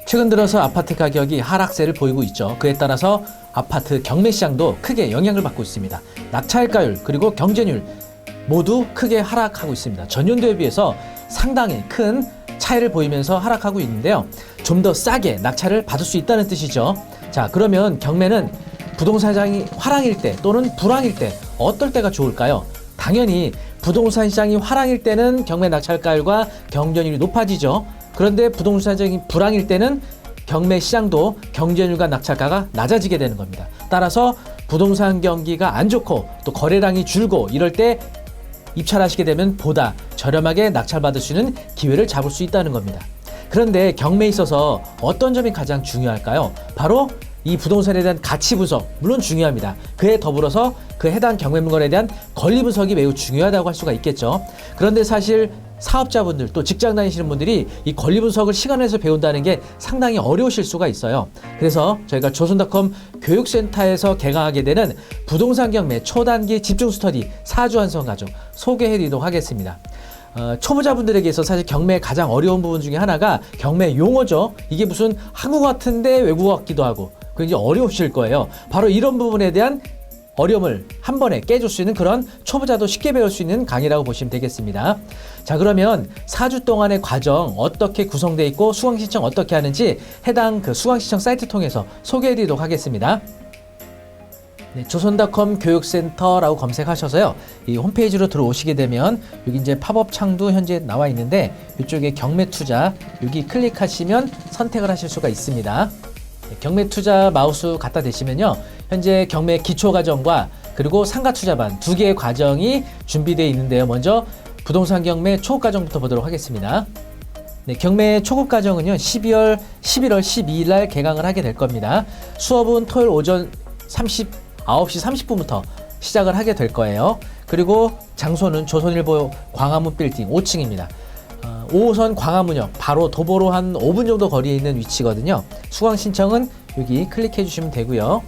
최근 들어서 아파트 가격이 하락세를 보이고 있죠. 그에 따라서 아파트 경매 시장도 크게 영향을 받고 있습니다. 낙찰가율 그리고 경쟁률 모두 크게 하락하고 있습니다. 전년도에 비해서 상당히 큰 차이를 보이면서 하락하고 있는데요. 좀 더 싸게 낙찰을 받을 수 있다는 뜻이죠. 자, 그러면 경매는 부동산 시장이 화랑일 때 또는 불황일 때 어떨 때가 좋을까요? 당연히 부동산 시장이 화랑일 때는 경매 낙찰가율과 경쟁률이 높아지죠. 그런데 부동산 시장이 불황일 때는 경매 시장도 경쟁률과 낙찰가가 낮아지게 되는 겁니다. 따라서 부동산 경기가 안 좋고 또 거래량이 줄고 이럴 때 입찰하시게 되면 보다 저렴하게 낙찰받을 수 있는 기회를 잡을 수 있다는 겁니다. 그런데 경매에 있어서 어떤 점이 가장 중요할까요? 바로 이 부동산에 대한 가치 분석, 물론 중요합니다. 그에 더불어서 그 해당 경매 물건에 대한 권리 분석이 매우 중요하다고 할 수가 있겠죠. 그런데 사실 사업자분들 또 직장 다니시는 분들이 이 권리 분석을 시간 내서 배운다는 게 상당히 어려우실 수가 있어요. 그래서 저희가 조선닷컴 교육센터에서 개강하게 되는 부동산 경매 초단기 집중 스터디 4주 완성 과정 소개해 드리도록 하겠습니다. 초보자분들에게서 사실 경매의 가장 어려운 부분 중에 하나가 경매 용어죠. 이게 무슨 한국어 같은데 외국어 같기도 하고 굉장히 어려우실 거예요. 바로 이런 부분에 대한 어려움을 한 번에 깨줄 수 있는 그런 초보자도 쉽게 배울 수 있는 강의라고 보시면 되겠습니다. 자, 그러면 4주 동안의 과정 어떻게 구성되어 있고 수강 신청 어떻게 하는지 해당 그 수강 신청 사이트 통해서 소개해 드리도록 하겠습니다. 네, 조선닷컴 교육센터라고 검색하셔서요. 이 홈페이지로 들어오시게 되면 여기 이제 팝업 창도 현재 나와 있는데 이쪽에 경매 투자 여기 클릭하시면 선택을 하실 수가 있습니다. 네, 경매 투자 마우스 갖다 대시면요. 현재 경매 기초 과정과 그리고 상가 투자반 두 개의 과정이 준비되어 있는데요. 먼저 부동산 경매 초급 과정부터 보도록 하겠습니다. 네, 경매 초급 과정은요. 11월 12일 날 개강을 하게 될 겁니다. 수업은 토요일 오전 9시 30분부터 시작을 하게 될 거예요. 그리고 장소는 조선일보 광화문 빌딩 5층입니다. 5호선 광화문역 바로 도보로 한 5분 정도 거리에 있는 위치거든요. 수강 신청은 여기 클릭해 주시면 되고요.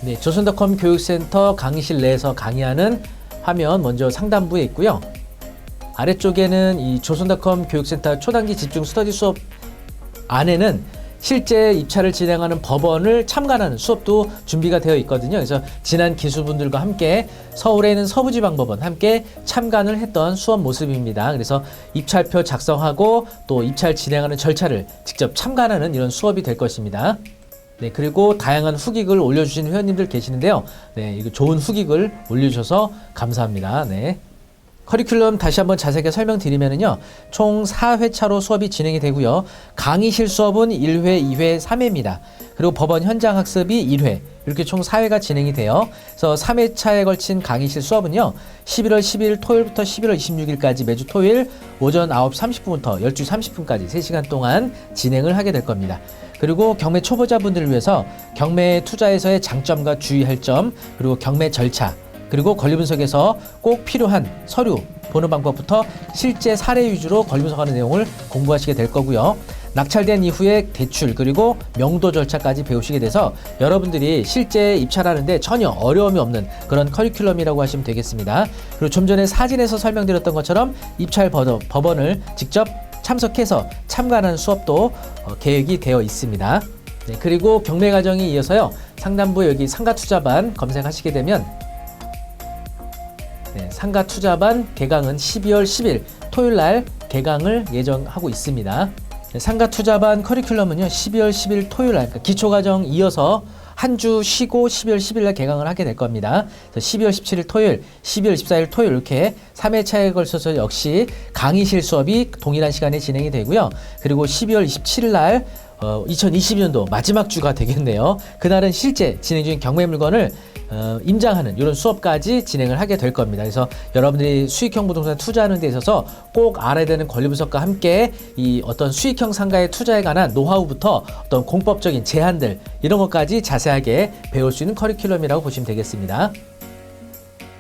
네, 조선닷컴 교육센터 강의실 내에서 강의하는 화면 먼저 상단부에 있고요. 아래쪽에는 이 조선닷컴 교육센터 초단기 집중 스터디 수업 안에는 실제 입찰을 진행하는 법원을 참관하는 수업도 준비가 되어 있거든요. 그래서 지난 기수분들과 함께 서울에 있는 서부지방법원 함께 참관을 했던 수업 모습입니다. 그래서 입찰표 작성하고 또 입찰 진행하는 절차를 직접 참관하는 이런 수업이 될 것입니다. 네, 그리고 다양한 후기글 올려주신 회원님들 계시는데요. 네, 이거 좋은 후기글 올려주셔서 감사합니다. 네. 커리큘럼 다시 한번 자세하게 설명드리면요. 총 4회차로 수업이 진행이 되고요. 강의실 수업은 1회, 2회, 3회입니다. 그리고 법원 현장 학습이 1회. 이렇게 총 4회가 진행이 돼요. 그래서 3회차에 걸친 강의실 수업은요. 11월 12일 토요일부터 11월 26일까지 매주 토요일 오전 9시 30분부터 12시 30분까지 3시간 동안 진행을 하게 될 겁니다. 그리고 경매 초보자분들을 위해서 경매 투자에서의 장점과 주의할 점, 그리고 경매 절차, 그리고 권리 분석에서 꼭 필요한 서류 보는 방법부터 실제 사례 위주로 권리 분석하는 내용을 공부하시게 될 거고요. 낙찰된 이후에 대출 그리고 명도 절차까지 배우시게 돼서 여러분들이 실제 입찰하는데 전혀 어려움이 없는 그런 커리큘럼이라고 하시면 되겠습니다. 그리고 좀 전에 사진에서 설명드렸던 것처럼 입찰 법원을 직접 참석해서 참관하는 수업도 계획이 되어 있습니다. 네, 그리고 경매 과정에 이어서요. 상단부에 여기 상가 투자반 검색하시게 되면 네, 상가 투자반 개강은 12월 10일 토요일 날 개강을 예정하고 있습니다. 네, 상가 투자반 커리큘럼은요. 12월 10일 토요일 날 그러니까 기초과정 이어서 한 주 쉬고 12월 10일 날 개강을 하게 될 겁니다. 그래서 12월 17일 토요일, 12월 14일 토요일 이렇게 3회차에 걸쳐서 역시 강의실 수업이 동일한 시간에 진행이 되고요. 그리고 12월 27일 날 2022년도 마지막 주가 되겠네요. 그날은 실제 진행 중인 경매 물건을 임장하는 이런 수업까지 진행을 하게 될 겁니다. 그래서 여러분들이 수익형 부동산 투자하는 데 있어서 꼭 알아야 되는 권리 분석과 함께 이 어떤 수익형 상가의 투자에 관한 노하우부터 어떤 공법적인 제한들 이런 것까지 자세하게 배울 수 있는 커리큘럼이라고 보시면 되겠습니다.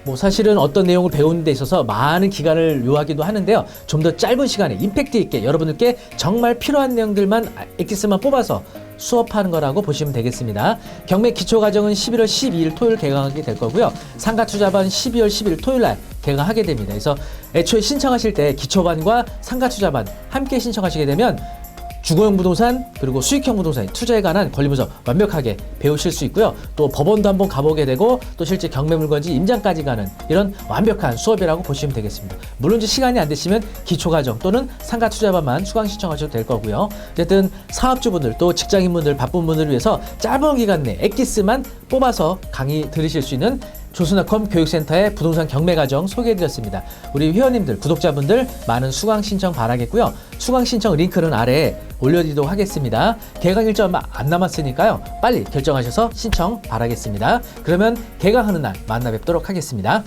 뭐 사실은 어떤 내용을 배우는 데 있어서 많은 기간을 요하기도 하는데요. 좀 더 짧은 시간에 임팩트 있게 여러분들께 정말 필요한 내용들만 엑기스만 뽑아서 수업하는 거라고 보시면 되겠습니다. 경매 기초과정은 11월 12일 토요일 개강하게 될 거고요. 상가투자반 12월 10일 토요일 날 개강하게 됩니다. 그래서 애초에 신청하실 때 기초반과 상가투자반 함께 신청하시게 되면 주거용 부동산 그리고 수익형 부동산 투자에 관한 권리문서 완벽하게 배우실 수 있고요. 또 법원도 한번 가보게 되고 또 실제 경매물건지 임장까지 가는 이런 완벽한 수업이라고 보시면 되겠습니다. 물론 이제 시간이 안 되시면 기초과정 또는 상가투자반만 수강 신청하셔도 될 거고요. 어쨌든 사업주분들 또 직장인분들 바쁜 분들을 위해서 짧은 기간 내 엑기스만 뽑아서 강의 들으실 수 있는 조선아컴 교육센터의 부동산 경매과정 소개해드렸습니다. 우리 회원님들, 구독자분들 많은 수강 신청 바라겠고요. 수강 신청 링크는 아래에 올려드리도록 하겠습니다. 개강 일정 얼마 안 남았으니까요. 빨리 결정하셔서 신청 바라겠습니다. 그러면 개강하는 날 만나 뵙도록 하겠습니다.